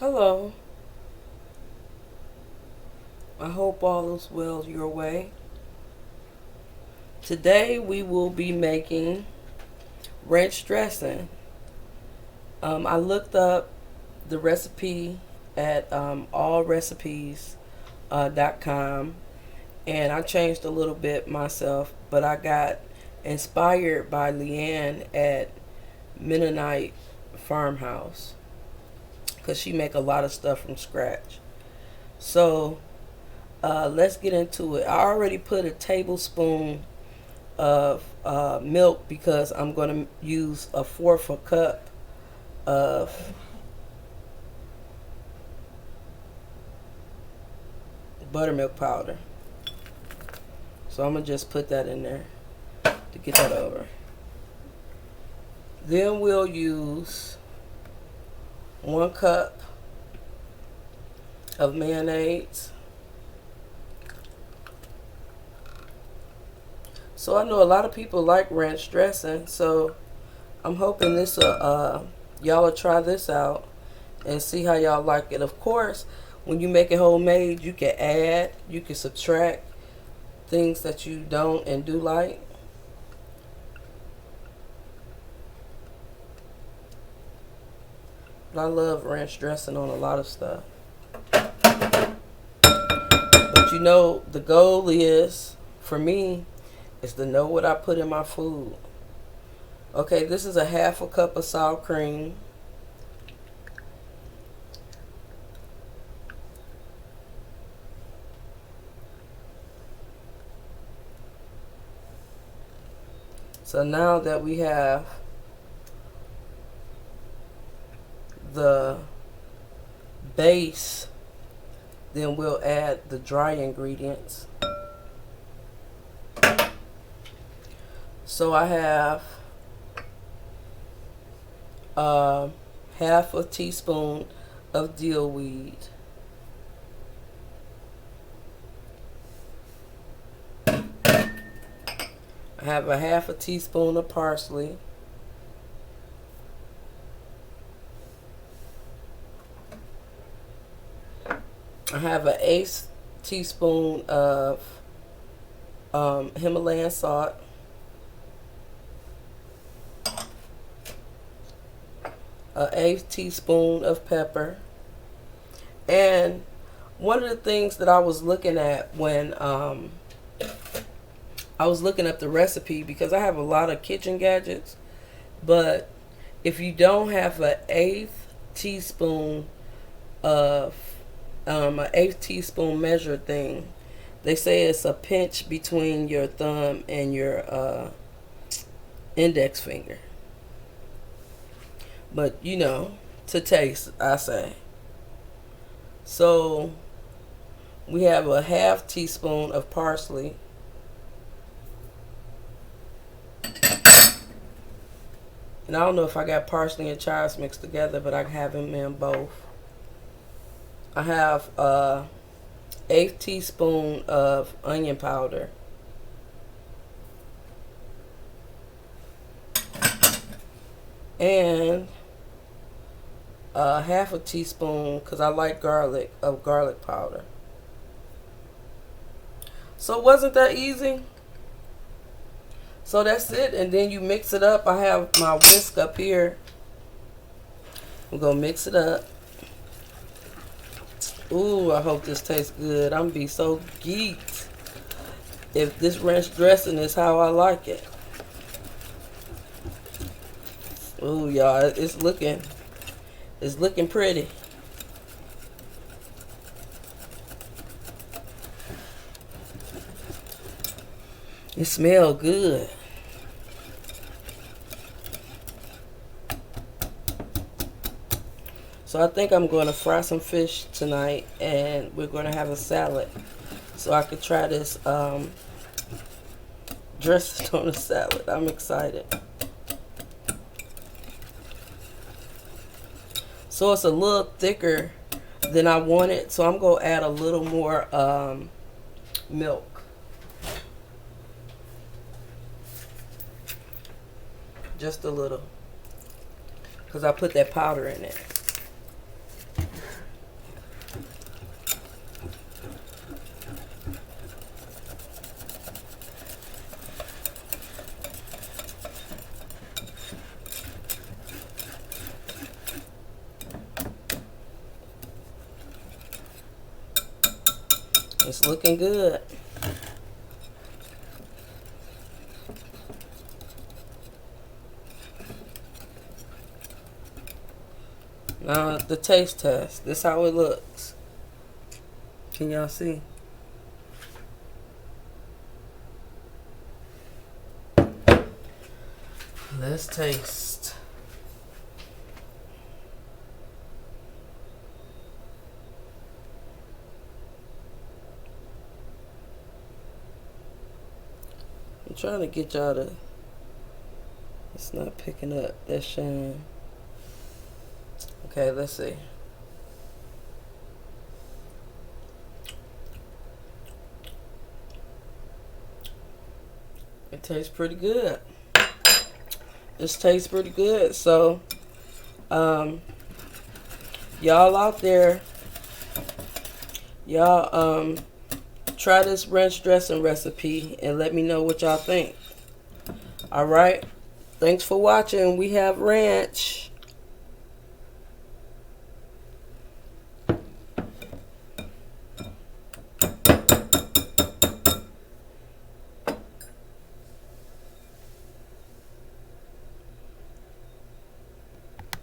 Hello, I hope all is well your way. Today we will be making ranch dressing. I looked up the recipe at allrecipes.com and I changed a little bit myself, but I got inspired by Leanne at Mennonite Farmhouse because she make a lot of stuff from scratch. So let's get into it. I already put a tablespoon of milk because I'm going to use a fourth a cup of buttermilk powder. So I'm going to just put that in there to get that over. Then we'll use 1 cup of mayonnaise. So I know a lot of people like ranch dressing, so I'm hoping this y'all will try this out and see how y'all like it. Of course, when you make it homemade, you can add, you can subtract things that you don't and do like. But I love ranch dressing on a lot of stuff. But you know, the goal is, for me, is to know what I put in my food. Okay, this is a half a cup of sour cream. So now that we have the base, then we'll add the dry ingredients. So I have half a teaspoon of dill weed. I have a half a teaspoon of parsley. I have an eighth teaspoon of Himalayan salt. An eighth teaspoon of pepper. And one of the things that I was looking at when I was looking up the recipe, because I have a lot of kitchen gadgets, but if you don't have an eighth teaspoon of an eighth teaspoon measure thing, they say it's a pinch between your thumb and your index finger. But you know, to taste, I say. So we have a half teaspoon of parsley. And I don't know if I got parsley and chives mixed together, but I have them in both. I have a eighth teaspoon of onion powder. And half a teaspoon, because I like garlic, of garlic powder. So wasn't that easy? So that's it, and then you mix it up. I have my whisk up here. I'm gonna mix it up. Ooh, I hope this tastes good. I'm gonna be so geeked if this ranch dressing is how I like it. Ooh, y'all, it's looking pretty. It smells good. So I think I'm going to fry some fish tonight, and we're going to have a salad. So I could try this dressing on a salad. I'm excited. So it's a little thicker than I wanted, so I'm going to add a little more milk. Just a little. Because I put that powder in it. It's looking good. Now the taste test. This is how it looks. Can y'all see? Let's taste. I'm trying to get y'all to. It's not picking up. That's shame. Okay, let's see. It tastes pretty good. This tastes pretty good. So, y'all out there, y'all try this ranch dressing recipe and let me know what y'all think. All right. Thanks for watching. We have ranch.